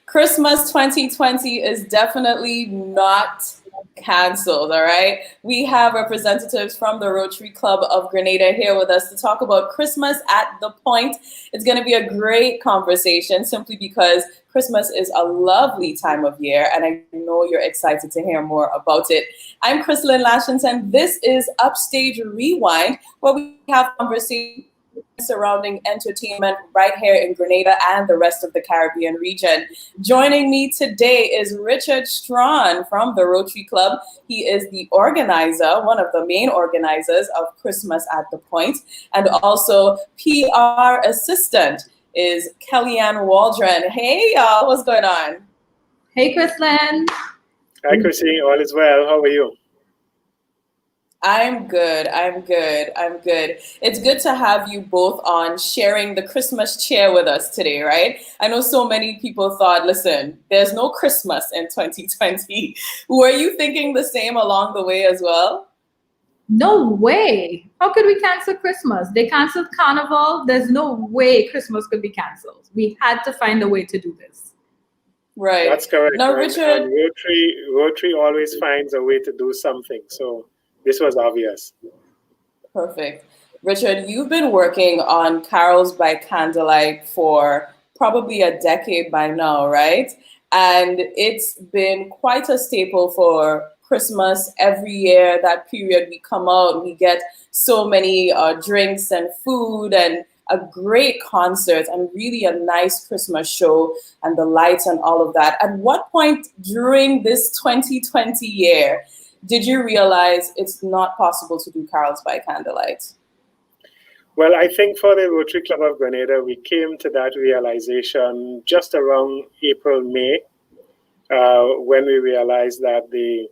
Christmas 2020 is definitely not canceled, all right? We have representatives from the Rotary Club of Grenada here with us to talk about Christmas at the Point. It's going to be a great conversation simply because Christmas is a lovely time of year, and I know you're excited to hear more about it. I'm Chrislyn Lashington. This is Upstage Rewind, where we have conversations surrounding entertainment right here in Grenada and the rest of the Caribbean region. Joining me today is Richard Strawn from the Rotary Club. He is the organizer, one of the main organizers of Christmas at the Point, and also PR assistant is Kellyanne Waldron. Hey y'all, what's going on? Hey Chrislyn. Hi Chrissy, all is well. How are you? I'm good. It's good to have you both on sharing the Christmas cheer with us today, right? I know so many people thought, listen, there's no Christmas in 2020. Were you thinking the same along the way as well? No way. How could we cancel Christmas? They canceled Carnival. There's no way Christmas could be canceled. We had to find a way to do this. Right. That's correct. Now, Richard, Rotary always finds a way to do something. So this was obvious. Perfect. Richard, you've been working on Carols by Candlelight for probably a decade by now, right? And it's been quite a staple for Christmas. Every year, that period we come out, we get so many drinks and food and a great concert and really a nice Christmas show and the lights and all of that. At what point during this 2020 year did you realize it's not possible to do Carols by Candlelight? Well, I think for the Rotary Club of Grenada, we came to that realization just around April, May, when we realized that the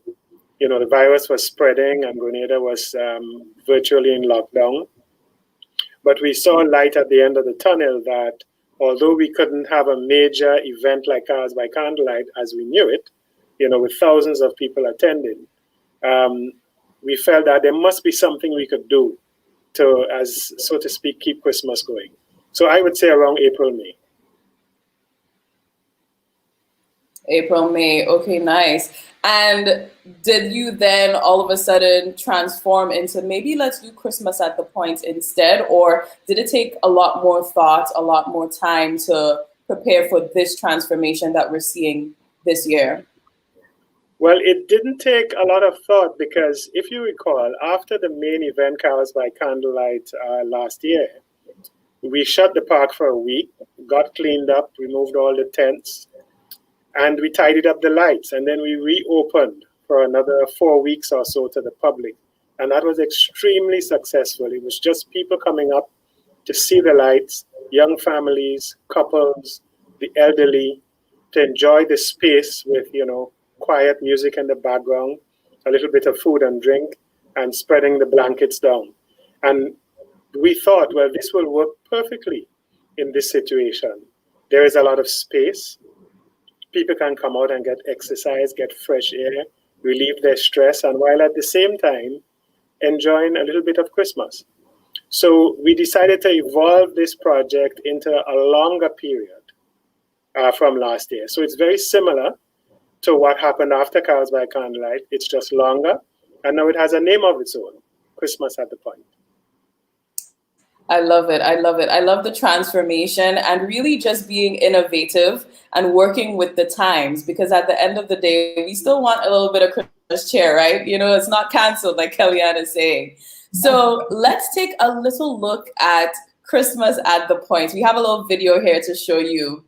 virus was spreading and Grenada was virtually in lockdown. But we saw light at the end of the tunnel that although we couldn't have a major event like Carols by Candlelight as we knew it, with thousands of people attending, we felt that there must be something we could do to, as so to speak, keep Christmas going. So I would say around April, May. April, May. Okay, nice. And did you then all of a sudden transform into maybe let's do Christmas at the Point instead? Or did it take a lot more thought, a lot more time to prepare for this transformation that we're seeing this year? Well, it didn't take a lot of thought because if you recall, after the main event, Carols by Candlelight last year, we shut the park for a week, got cleaned up, removed all the tents, and we tidied up the lights. And then we reopened for another 4 weeks or so to the public. And that was extremely successful. It was just people coming up to see the lights, young families, couples, the elderly, to enjoy the space with, quiet music in the background, a little bit of food and drink, and spreading the blankets down. And we thought, well, this will work perfectly in this situation. There is a lot of space. People can come out and get exercise, get fresh air, relieve their stress, and while at the same time, enjoying a little bit of Christmas. So we decided to evolve this project into a longer period from last year. So it's very similar to what happened after Carols by Candlelight. It's just longer, and now it has a name of its own, Christmas at the Point. I love it. I love the transformation and really just being innovative and working with the times, because at the end of the day, we still want a little bit of Christmas cheer, right? It's not canceled like Kellyanne is saying. So let's take a little look at Christmas at the Point. We have a little video here to show you.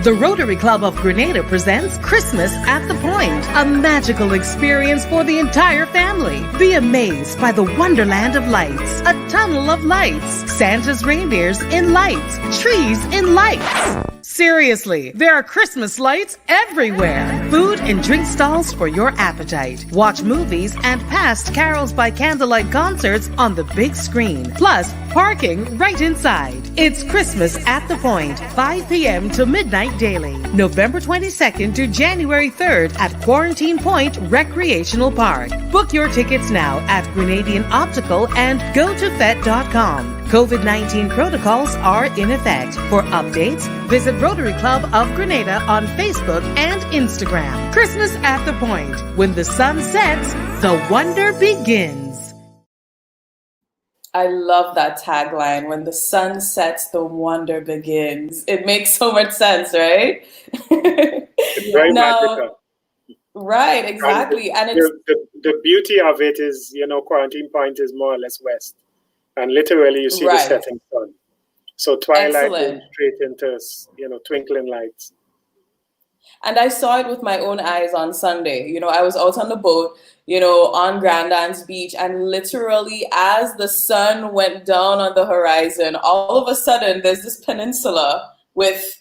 The Rotary Club of Grenada presents Christmas at the Point, a magical experience for the entire family. Be amazed by the wonderland of lights, a tunnel of lights, Santa's reindeers in lights, trees in lights. Seriously, there are Christmas lights everywhere. Food and drink stalls for your appetite. Watch movies and past Carols by Candlelight concerts on the big screen. Plus, parking right inside. It's Christmas at the Point, 5 p.m. to midnight daily. November 22nd to January 3rd at Quarantine Point Recreational Park. Book your tickets now at Grenadian Optical and GoToFet.com. COVID-19 protocols are in effect. For updates, visit Rotary Club of Grenada on Facebook and Instagram. Christmas at the Point. When the sun sets, the wonder begins. I love that tagline. When the sun sets, the wonder begins. It makes so much sense, right? It's very magical. Right, exactly. And the beauty of it is, Quarantine Point is more or less west. And literally you see the setting sun. So twilight goes straight into, twinkling lights. And I saw it with my own eyes on Sunday. I was out on the boat, on Grandans Beach, and literally as the sun went down on the horizon, all of a sudden there's this peninsula with,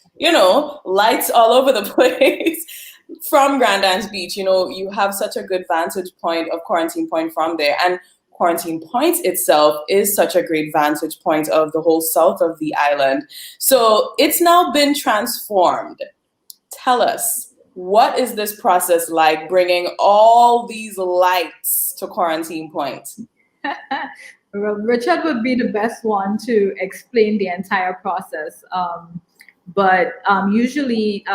lights all over the place from Grandans Beach. You have such a good vantage point of Quarantine Point from there. And Quarantine Point itself is such a great vantage point of the whole south of the island. So it's now been transformed. Tell us, what is this process like, bringing all these lights to Quarantine Point? Richard would be the best one to explain the entire process. But usually,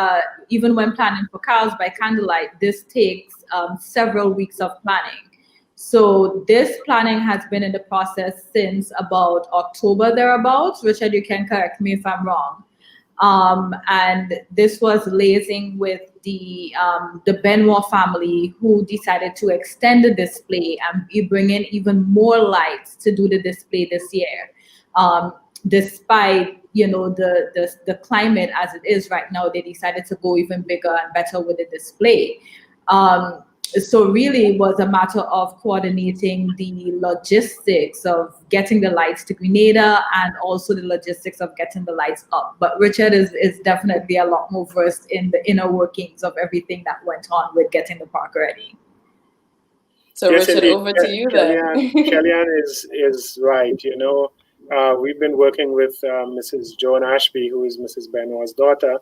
even when planning for Carols by Candlelight, this takes several weeks of planning. So this planning has been in the process since about October thereabouts. Richard, you can correct me if I'm wrong. And this was liaising with the Benoit family, who decided to extend the display and bring in even more lights to do the display this year. Despite the climate as it is right now, they decided to go even bigger and better with the display. So really it was a matter of coordinating the logistics of getting the lights to Grenada and also the logistics of getting the lights up. But Richard is definitely a lot more versed in the inner workings of everything that went on with getting the park ready. So yes, Richard, indeed. Over to you then. Kellyanne is right. We've been working with Mrs. Joan Ashby, who is Mrs. Benoit's daughter,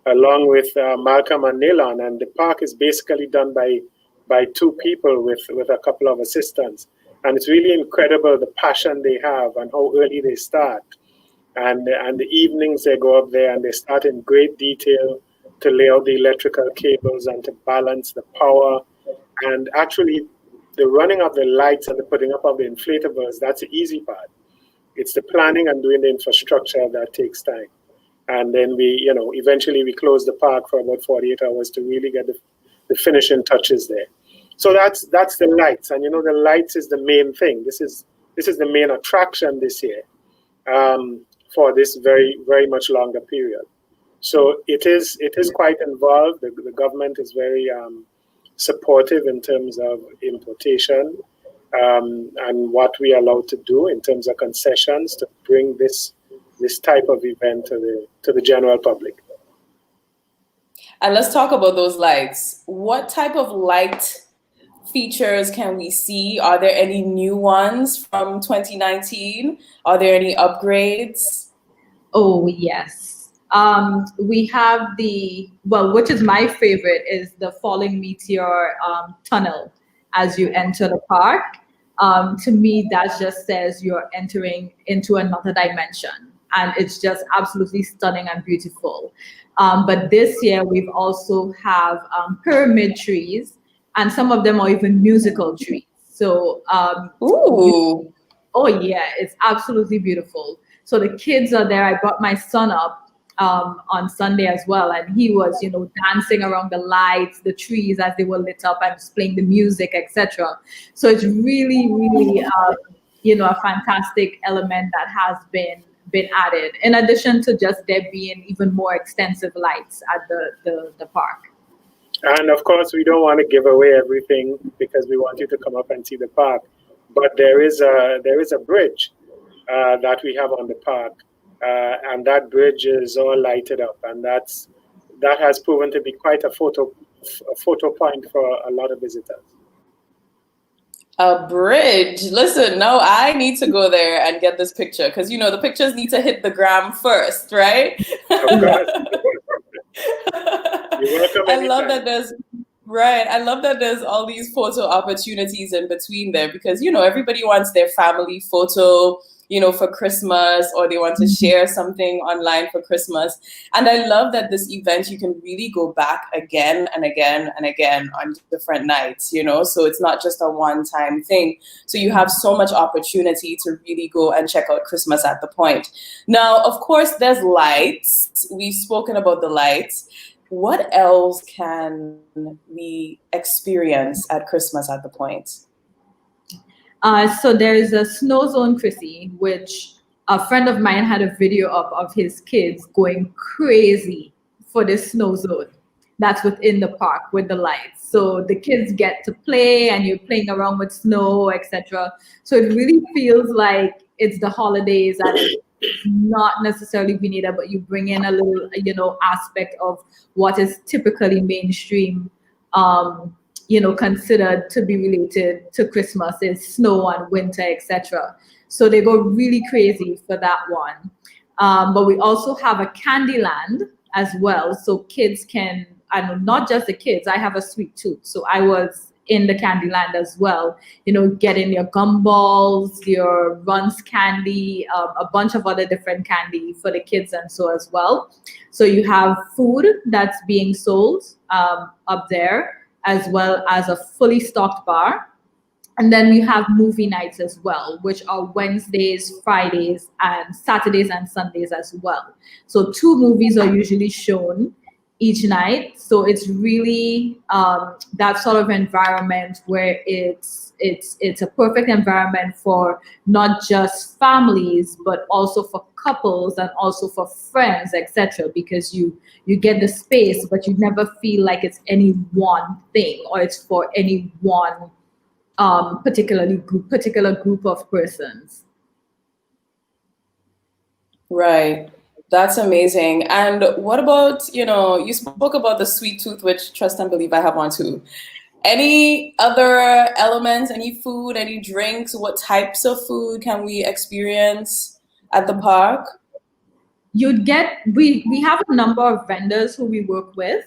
along with Malcolm and Nilon, and the park is basically done by two people with a couple of assistants. And it's really incredible the passion they have and how early they start. And the evenings they go up there and they start in great detail to lay out the electrical cables and to balance the power. And actually the running of the lights and the putting up of the inflatables, that's the easy part. It's the planning and doing the infrastructure that takes time. And then we, eventually we close the park for about 48 hours to really get the finishing touches there. So that's the lights, and the lights is the main thing. This is the main attraction this year for this very, very much longer period. So it is quite involved. The government is very supportive in terms of importation and what we are allowed to do in terms of concessions to bring this type of event to the general public. And let's talk about those lights. What type of light features can we see? Are there any new ones from 2019? Are there any upgrades? Oh, yes. We have which is my favorite, is the falling meteor tunnel as you enter the park. To me, that just says you're entering into another dimension. And it's just absolutely stunning and beautiful. But this year, we've also have pyramid trees, and some of them are even musical trees. So, ooh. Oh yeah, it's absolutely beautiful. So the kids are there. I brought my son up on Sunday as well, and he was, dancing around the lights, the trees as they were lit up, and just playing the music, etc. So it's really, really, a fantastic element that has been added, in addition to just there being even more extensive lights at the park. And of course, we don't want to give away everything because we want you to come up and see the park. But there is a bridge that we have on the park, and that bridge is all lighted up, and that has proven to be quite a photo point for a lot of visitors. A bridge. Listen, no, I need to go there and get this picture because the pictures need to hit the gram first, right? Of course. You're welcome anytime. I love that there's all these photo opportunities in between there because everybody wants their family photo. for Christmas, or they want to share something online for Christmas. And I love that this event, you can really go back again and again and again on different nights, so it's not just a one-time thing. So you have so much opportunity to really go and check out Christmas at the Point. Now, of course, there's lights. We've spoken about the lights. What else can we experience at Christmas at the Point? So there's a snow zone, Chrissy, which a friend of mine had a video of his kids going crazy for this snow zone that's within the park with the lights. So the kids get to play and you're playing around with snow, etc. So it really feels like it's the holidays and it's not necessarily we need it, but you bring in a little, aspect of what is typically mainstream, considered to be related to Christmas is snow and winter, etc. So they go really crazy for that one. But we also have a Candyland as well. So kids can, not just the kids, I have a sweet tooth. So I was in the Candyland as well, getting your gumballs, your Runs candy, a bunch of other different candy for the kids and so as well. So you have food that's being sold up there, as well as a fully stocked bar. And then we have movie nights as well, which are Wednesdays, Fridays, and Saturdays and Sundays as well. So 2 movies are usually shown each night. So it's really that sort of environment where it's a perfect environment for not just families, but also for couples and also for friends, etc. Because you get the space, but you never feel like it's any one thing or it's for any one particular group of persons. Right. That's amazing. And what about, you spoke about the sweet tooth, which trust and believe I have one too. Any other elements, any food, any drinks? What types of food can we experience at the park? We have a number of vendors who we work with,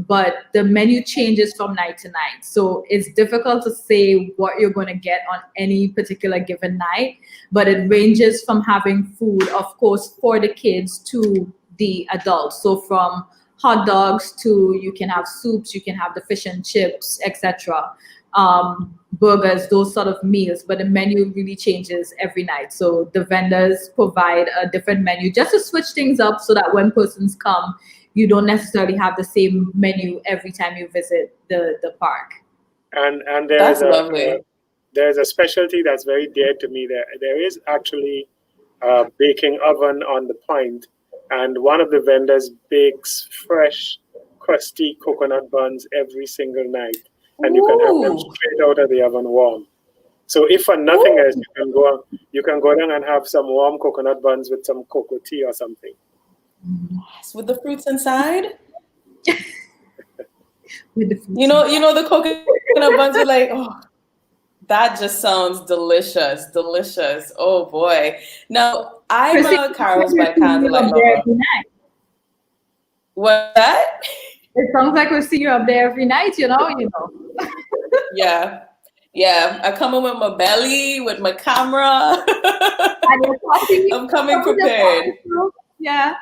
but the menu changes from night to night. So it's difficult to say what you're going to get on any particular given night, but it ranges from having food, of course, for the kids to the adults. So from hot dogs to you can have soups, you can have the fish and chips, etc. Burgers, those sort of meals, but the menu really changes every night. So the vendors provide a different menu just to switch things up so that when persons come, you don't necessarily have the same menu every time you visit the park. And That's lovely. There's a specialty that's very dear to me. There is actually a baking oven on the Point, and one of the vendors bakes fresh, crusty coconut buns every single night. And you can have them straight out of the oven warm. So if for nothing else, you can go down and have some warm coconut buns with some cocoa tea or something. Yes, with the fruits inside. With the fruits the coconut buns are like, that just sounds delicious. Oh boy. Now I'm a carols by candlelight lover. What's that? It sounds like we'll see you up there every night, Yeah. I come in with my belly, with my camera. I'm coming prepared. Yeah.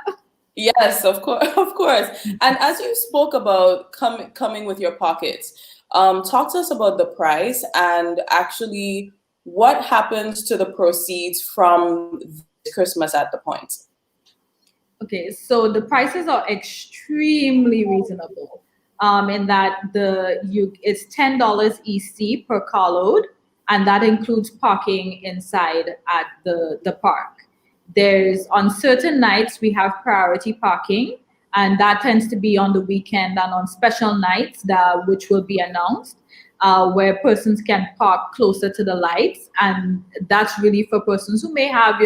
Yes, of course. And as you spoke about coming with your pockets, talk to us about the price and actually what happens to the proceeds from Christmas at the Point. Okay, so the prices are extremely reasonable. In that it's $10 EC per carload, and that includes parking inside at the park. There's on certain nights we have priority parking, and that tends to be on the weekend and on special nights which will be announced, where persons can park closer to the lights, and that's really for persons who may have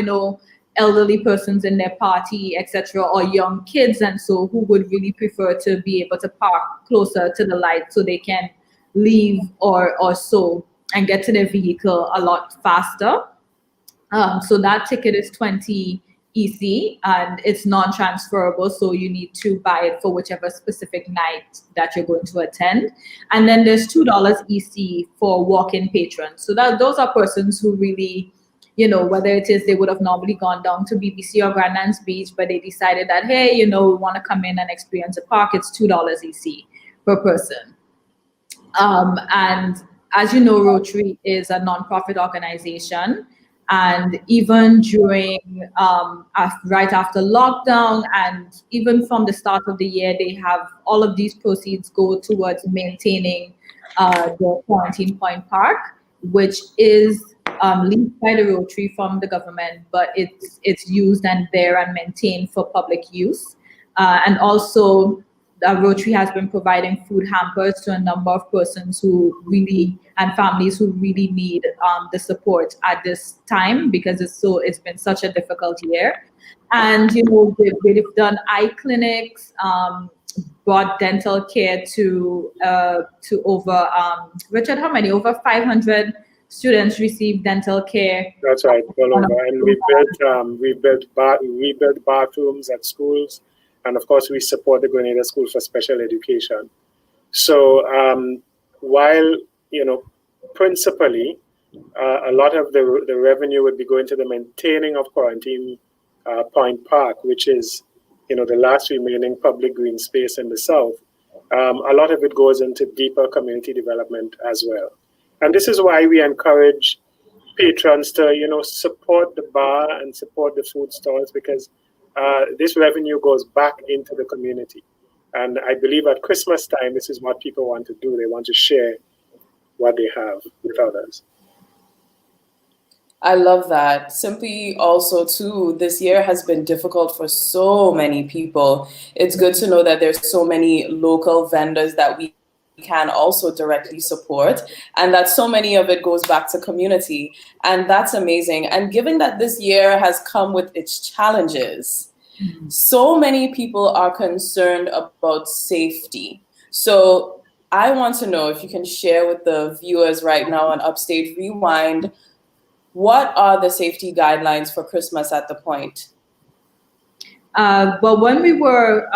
elderly persons in their party, etc., or young kids, and so who would really prefer to be able to park closer to the light so they can leave or so and get to their vehicle a lot faster. So that ticket is 20 EC and it's non-transferable, so you need to buy it for whichever specific night that you're going to attend. And then there's $2 EC for walk-in patrons. So those are persons who really whether it is they would have normally gone down to BBC or Grandlands Beach, but they decided that, hey, we want to come in and experience a park. It's $2 EC per person. And as you know, Rotary is a nonprofit organization. And even during, right after lockdown, and even from the start of the year, they have all of these proceeds go towards maintaining the Quarantine Point Park, which is leased by the Rotary from the government, but it's used and there and maintained for public use. And also, Rotary has been providing food hampers to a number of persons who really, and families who really need the support at this time, because it's been such a difficult year. And we've done eye clinics, brought dental care to over Richard, how many? Over 500 students receive dental care. That's right, all over. And we built bathrooms at schools. And of course, we support the Grenada School for Special Education. So while, principally, a lot of the revenue would be going to the maintaining of Quarantine Point Park, which is, the last remaining public green space in the South, a lot of it goes into deeper community development as well. And this is why we encourage patrons to, support the bar and support the food stalls, because this revenue goes back into the community. And I believe at Christmas time, this is what people want to do. They want to share what they have with others. I love that. Simply also too, this year has been difficult for so many people. It's good to know that there's so many local vendors that we can also directly support, and that so many of it goes back to community, and that's amazing. And given that this year has come with its challenges, so many people are concerned about safety. So I want to know if you can share with the viewers right now on Upstage Rewind, what are the safety guidelines for Christmas at the Point? Well, when we were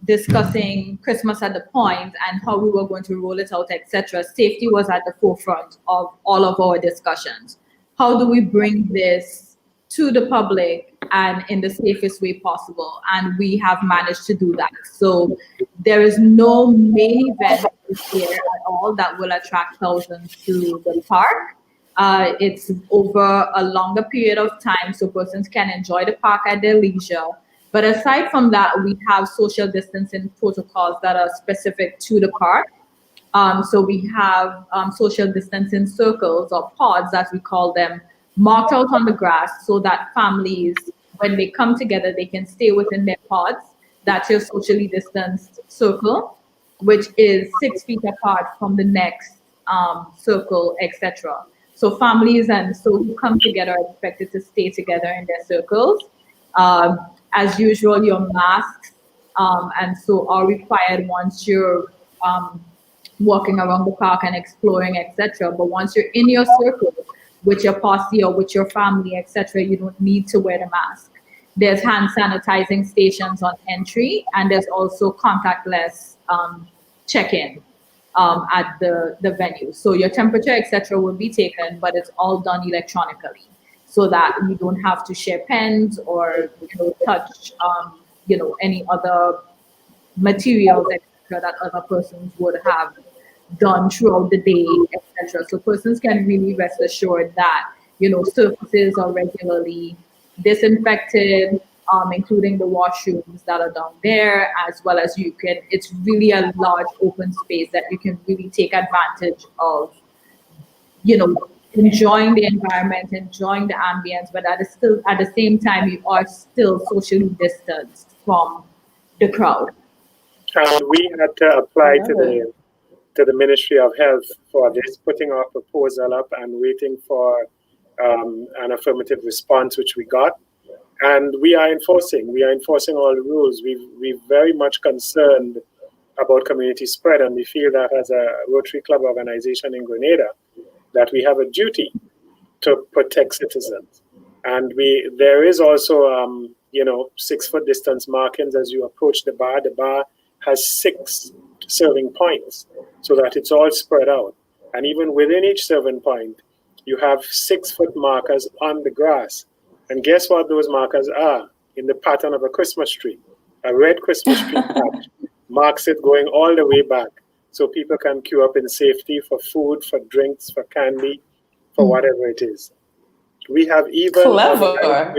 discussing Christmas at the Point and how we were going to roll it out, etc., safety was at the forefront of all of our discussions. How do we bring this to the public and in the safest way possible? And we have managed to do that. So there is no main event this year at all that will attract thousands to the park. It's over a longer period of time, so persons can enjoy the park at their leisure. But aside from that, we have social distancing protocols that are specific to the park. So we have social distancing circles, or pods as we call them, marked out on the grass so that families, when they come together, they can stay within their pods. That's your socially distanced circle, which is 6 feet apart from the next circle, etc. So families and so who come together are expected to stay together in their circles. As usual, your masks and so are required once you're walking around the park and exploring, etc. But once you're in your circle with your posse or with your family, etc., you don't need to wear the mask. There's hand sanitizing stations on entry, and there's also contactless check-in at the venue. So your temperature, etc., will be taken, but it's all done electronically, so that you don't have to share pens or touch any other materials, etc., that other persons would have done throughout the day, etc. So persons can really rest assured that surfaces are regularly disinfected, including the washrooms that are down there, as well as it's really a large open space that you can really take advantage of, enjoying the environment, enjoying the ambience, but at the same time, you are still socially distanced from the crowd. And we had to apply to the Ministry of Health for this, putting our proposal up and waiting for an affirmative response, which we got. And we are enforcing all the rules. We're very much concerned about community spread, and we feel that as a Rotary Club organization in Grenada, that we have a duty to protect citizens. And there is also 6 foot distance markings as you approach the bar. The bar has 6 serving points so that it's all spread out. And even within each serving point, you have 6-foot markers on the grass. And guess what those markers are? In the pattern of a Christmas tree. A red Christmas tree patch marks it going all the way back, so people can queue up in safety for food, for drinks, for candy, for whatever it is. We have even Clever.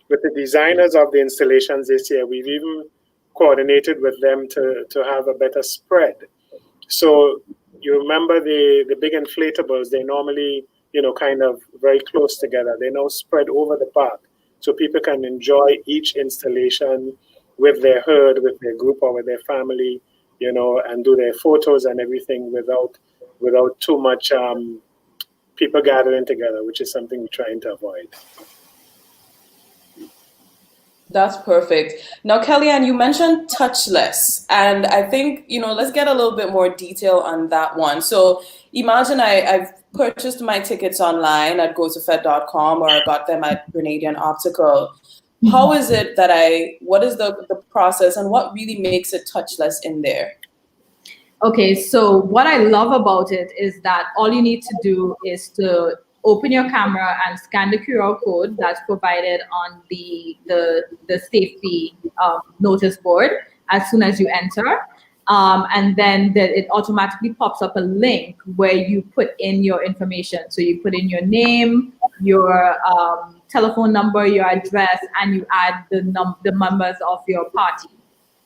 with the designers of the installations this year, we've even coordinated with them to have a better spread. So you remember the big inflatables, they normally, kind of very close together. They now spread over the park, so people can enjoy each installation with their herd, with their group, or with their family, and do their photos and everything without too much people gathering together, which is something we're trying to avoid. That's perfect. Now, Kellyanne, you mentioned touchless, and I think, let's get a little bit more detail on that one. So imagine I've purchased my tickets online at gotofed.com, or I got them at Grenadian Optical. How is it that what is the process, and what really makes it touchless in there? Okay, so what I love about it is that all you need to do is to open your camera and scan the QR code that's provided on the safety notice board as soon as you enter. And then it automatically pops up a link where you put in your information. So you put in your name, your telephone number, your address, and you add the members of your party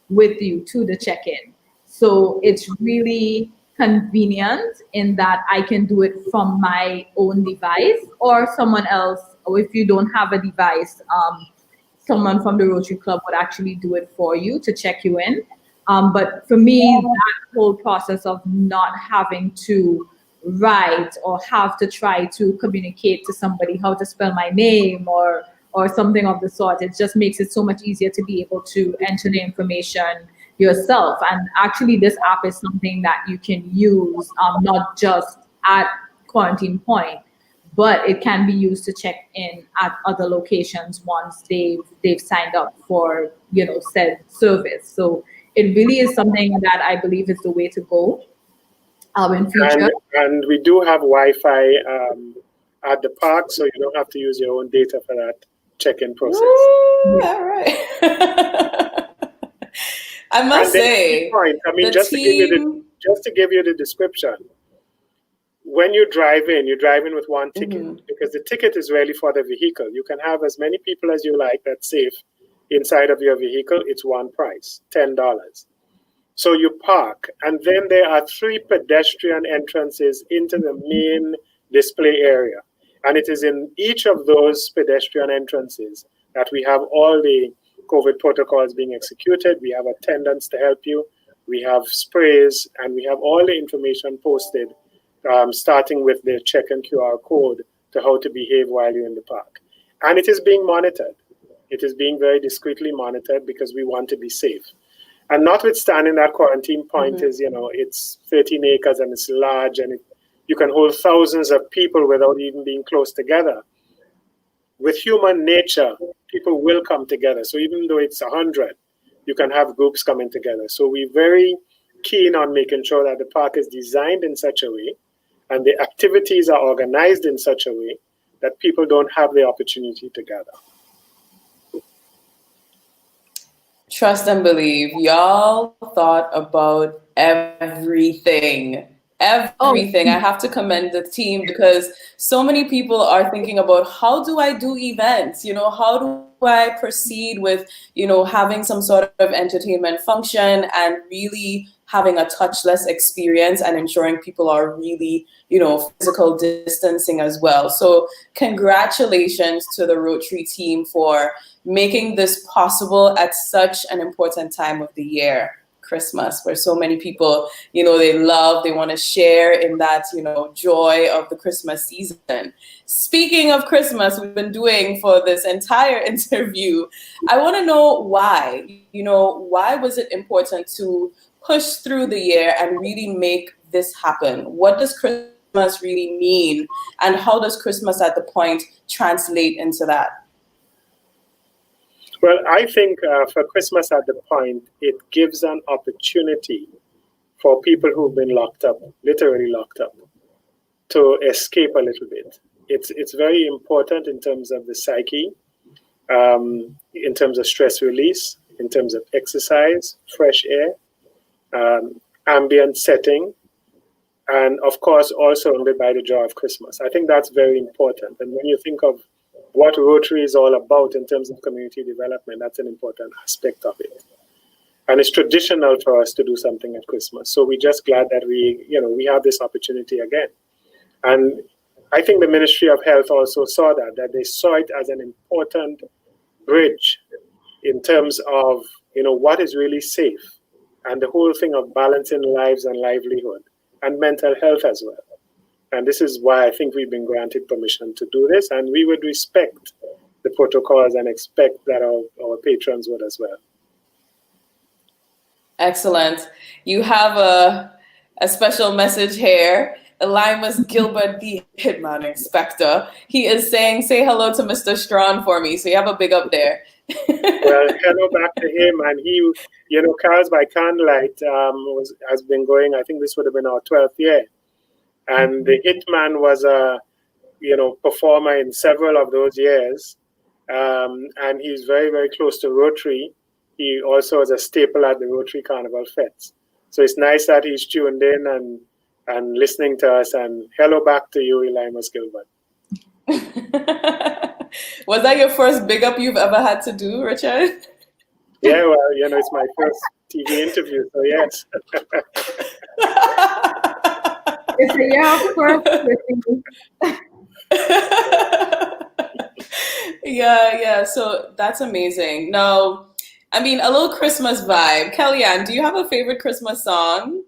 with you to the check-in. So it's really convenient in that I can do it from my own device, or someone else, or if you don't have a device, someone from the Rotary Club would actually do it for you to check you in. But for me, that whole process of not having to write or have to try to communicate to somebody how to spell my name or something of the sort, it just makes it so much easier to be able to enter the information yourself. And actually, this app is something that you can use not just at Quarantine Point, but it can be used to check in at other locations once they've signed up for said service. So it really is something that I believe is the way to go in future. And we do have Wi-Fi at the park, so you don't have to use your own data for that check-in process. Ooh, all right. I must say, just to give you the description. When you drive in, you're driving with one ticket, because the ticket is really for the vehicle. You can have as many people as you like that's safe inside of your vehicle. It's one price, $10. So you park, and then there are 3 pedestrian entrances into the main display area. And it is in each of those pedestrian entrances that we have all the COVID protocols being executed. We have attendants to help you. We have sprays, and we have all the information posted, starting with the check-in QR code to how to behave while you're in the park. And it is being monitored. It is being very discreetly monitored because we want to be safe. And notwithstanding that Quarantine Point is, it's 13 acres and it's large, and you can hold thousands of people without even being close together. With human nature, people will come together. So even though it's 100, you can have groups coming together. So we're very keen on making sure that the park is designed in such a way and the activities are organized in such a way that people don't have the opportunity to gather. Trust and believe. Y'all thought about everything. Everything. I have to commend the team, because so many people are thinking about, how do I do events? How do I proceed with, having some sort of entertainment function and really having a touchless experience and ensuring people are really, physical distancing as well. So congratulations to the Rotary team for making this possible at such an important time of the year. Christmas, where so many people, they want to share in that, joy of the Christmas season. Speaking of Christmas, we've been doing for this entire interview, I want to know why, why was it important to push through the year and really make this happen? What does Christmas really mean? And how does Christmas at the Point translate into that? Well, I think for Christmas at the Point, it gives an opportunity for people who've been locked up, literally locked up, to escape a little bit. It's very important in terms of the psyche, in terms of stress release, in terms of exercise, fresh air, ambient setting, and of course also by the joy of Christmas. I think that's very important. And when you think of what Rotary is all about in terms of community development, that's an important aspect of it. And it's traditional for us to do something at Christmas. So we're just glad that we have this opportunity again. And I think the Ministry of Health also saw that they saw it as an important bridge in terms of, what is really safe, and the whole thing of balancing lives and livelihood and mental health as well. And this is why I think we've been granted permission to do this, and we would respect the protocols and expect that our patrons would as well. Excellent. You have a special message here. Elimas Gilbert, the Hitman Inspector. He is saying, say hello to Mr. Strawn for me. So you have a big up there. Well, hello back to him. And he, Carols by Candlelight has been going, I think this would have been our 12th year. And the Hitman was a, performer in several of those years. And he's very, very close to Rotary. He also is a staple at the Rotary Carnival Fets. So it's nice that he's tuned in and listening to us. And hello back to you, Elimas Gilbert. Was that your first big up you've ever had to do, Richard? Yeah, well, it's my first TV interview, so yes. It's a yeah. So that's amazing. Now, a little Christmas vibe. Kellyanne, do you have a favorite Christmas song?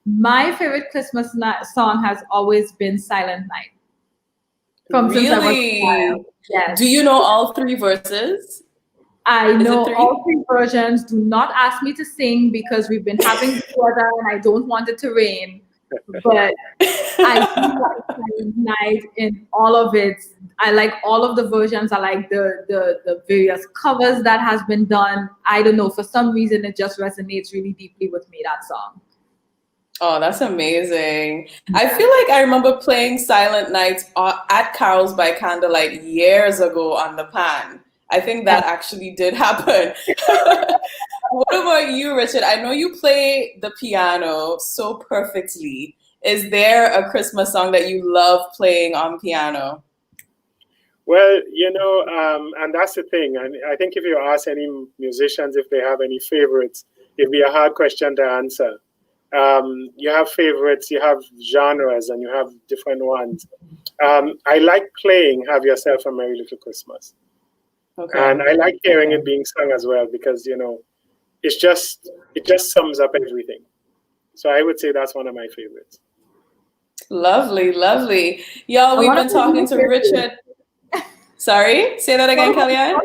My favorite Christmas song has always been Silent Night. Really? Since I was a child. Yes. Do you know all 3 verses? I know all 3 versions. Do not ask me to sing because we've been having weather and I don't want it to rain. But I do like Silent Night in all of it. I like all of the versions. I like the various covers that has been done. I don't know. For some reason, it just resonates really deeply with me, that song. Oh, that's amazing. I feel like I remember playing Silent Night at Carols by Candlelight years ago on the pan. I think that actually did happen. What about you, Richard? I know you play the piano so perfectly. Is there a Christmas song that you love playing on piano? Well, and that's the thing. And I think if you ask any musicians if they have any favorites, it'd be a hard question to answer. You have favorites, you have genres, and you have different ones. I like playing Have Yourself a Merry Little Christmas. Okay. And I like hearing it being sung as well because, it just sums up everything. So I would say that's one of my favorites. Lovely, lovely. Y'all, we've been talking to Richard. Sorry, say that again, Kellyanne.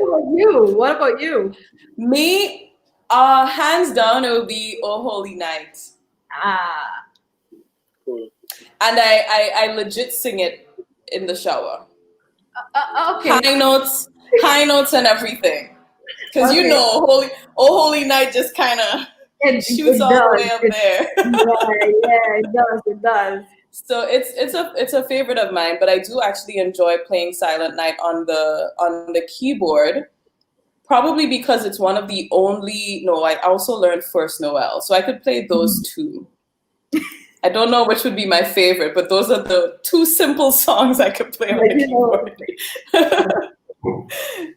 What about you? Me, hands down, it would be Oh Holy Night. Cool. And I legit sing it in the shower. Okay. High notes and everything. Because Oh Holy Night just kind of shoots all the way up there. Yeah, it does. So it's a favorite of mine, but I do actually enjoy playing Silent Night on the keyboard. Probably because it's one of the only. No, I also learned First Noel, so I could play those 2. I don't know which would be my favorite, but those are the 2 simple songs I could play on the keyboard.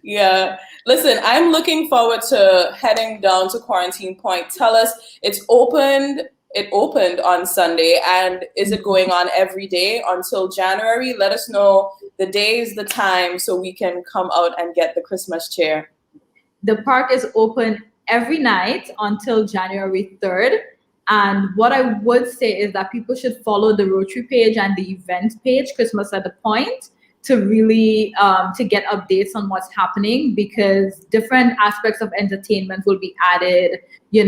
Yeah. Listen, I'm looking forward to heading down to Quarantine Point. Tell us, it opened on Sunday, and is it going on every day until January? Let us know the days, the time, so we can come out and get the Christmas cheer. The park is open every night until January 3rd. And what I would say is that people should follow the Rotary page and the event page, Christmas at the Point, to really to get updates on what's happening, because different aspects of entertainment will be added,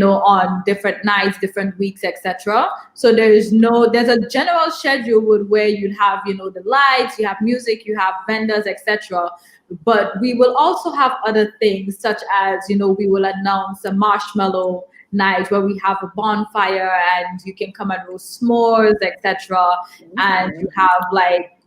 on different nights, different weeks, etc. So there's a general schedule where you'd have, the lights, you have music, you have vendors, etc. But we will also have other things such as, we will announce a marshmallow night where we have a bonfire and you can come and roast s'mores, etc. And you have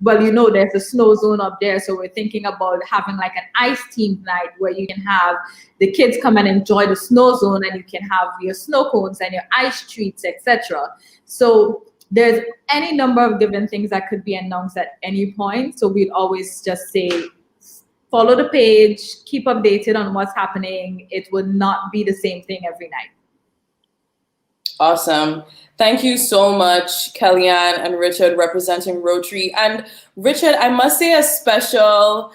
there's a snow zone up there, so we're thinking about having like an ice themed night where you can have the kids come and enjoy the snow zone, and you can have your snow cones and your ice treats, etc. So there's any number of different things that could be announced at any point. So we'd always just say, follow the page, keep updated on what's happening. It would not be the same thing every night. Awesome. Thank you so much, Kellyanne and Richard, representing Rotary. And Richard, I must say a special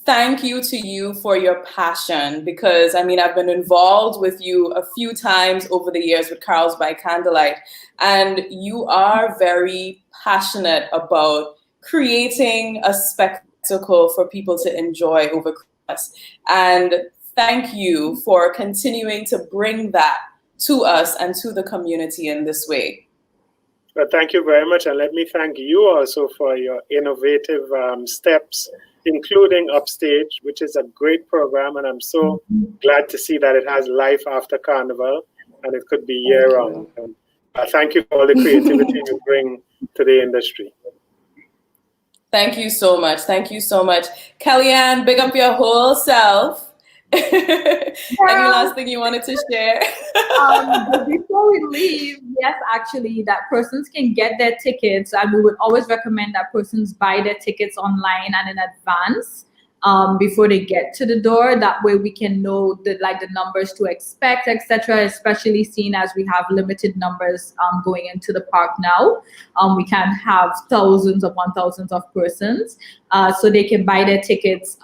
thank you to you for your passion, because I've been involved with you a few times over the years with Carols by Candlelight, and you are very passionate about creating a spectacle for people to enjoy over Christmas. And thank you for continuing to bring that to us and to the community in this way. Well, thank you very much. And let me thank you also for your innovative steps, including Upstage, which is a great program. And I'm so glad to see that it has life after Carnival and it could be year-round. Thank you for all the creativity you bring to the industry. Thank you so much. Thank you so much. Kellyanne, big up your whole self. Any last thing you wanted to share? Before we leave, yes, actually, that persons can get their tickets, and we would always recommend that persons buy their tickets online and in advance before they get to the door. That way we can know the numbers to expect, etc., especially seeing as we have limited numbers going into the park now. We can have thousands upon thousands of persons. So they can buy their tickets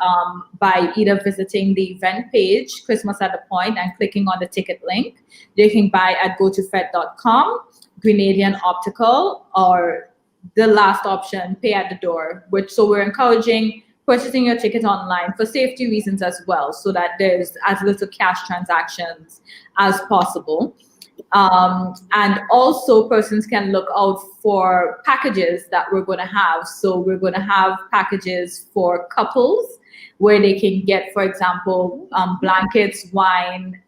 by either visiting the event page, Christmas at the Point, and clicking on the ticket link. They can buy at gotofed.com, Grenadian Optical, or the last option, pay at the door. So we're encouraging purchasing your ticket online for safety reasons as well, so that there's as little cash transactions as possible. And also persons can look out for packages that we're going to have. So we're going to have packages for couples where they can get, for example, blankets, wine,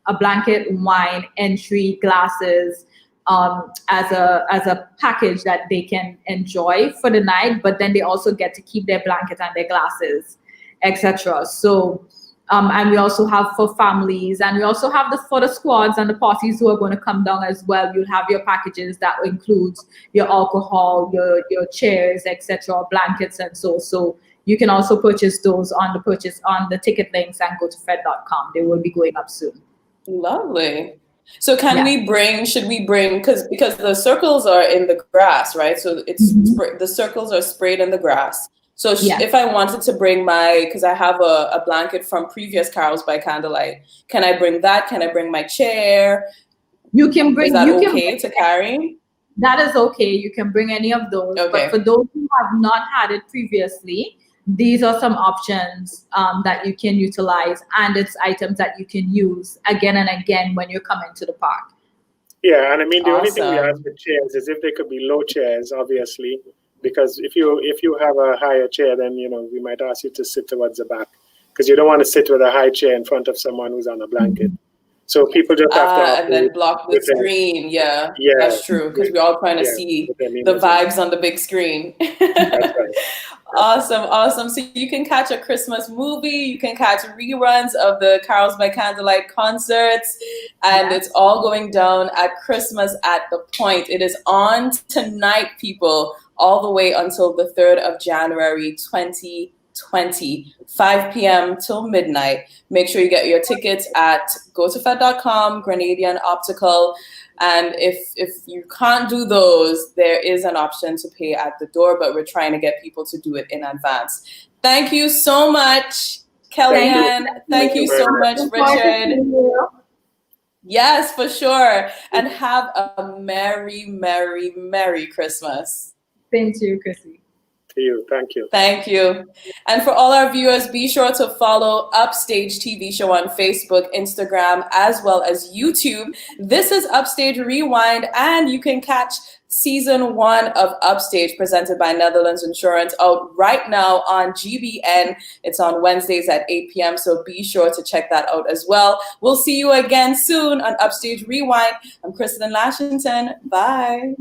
entry, glasses, as a package that they can enjoy for the night, but then they also get to keep their blanket and their glasses, etc. So, and we also have for families, and we also have for the squads and the parties who are going to come down as well. You'll have your packages that includes your alcohol, your chairs, etc., blankets, and so you can also purchase those on the ticket links and go to fed.com. They will be going up soon. Lovely. So should we bring, because the circles are in the grass, right? So it's the circles are sprayed in the grass. So if I wanted to bring because I have a blanket from previous Carols by Candlelight, can I bring that? Can I bring my chair? You can bring. Is that okay to carry? That is okay. You can bring any of those. Okay. But for those who have not had it previously, these are some options that you can utilize, and it's items that you can use again and again when you're coming to the park. Yeah, and the only thing we ask with chairs is if they could be low chairs, obviously, because if you have a higher chair, then we might ask you to sit towards the back, because you don't want to sit with a high chair in front of someone who's on a blanket. So people just have to and then block the screen. Yeah, that's true, because we're all trying to see the vibes on the big screen. That's right. Awesome. So you can catch a Christmas movie, you can catch reruns of the Carols by Candlelight concerts, and it's all going down at Christmas at the Point. It is on tonight, people, all the way until the 3rd of January, 2020, 5 p.m. till midnight. Make sure you get your tickets at gotofed.com, Grenadian Optical. And if you can't do those, there is an option to pay at the door, but we're trying to get people to do it in advance. Thank you so much, Kellyanne. Thank you so much, Richard. Yes, for sure. And have a merry, merry, merry Christmas. Same to you, Chrissy. To you. Thank you. Thank you. And for all our viewers, be sure to follow Upstage TV show on Facebook, Instagram, as well as YouTube. This is Upstage Rewind, and you can catch Season 1 of Upstage, presented by Netherlands Insurance, out right now on GBN. It's on Wednesdays at 8 p.m., so be sure to check that out as well. We'll see you again soon on Upstage Rewind. I'm Kristen Lashington. Bye.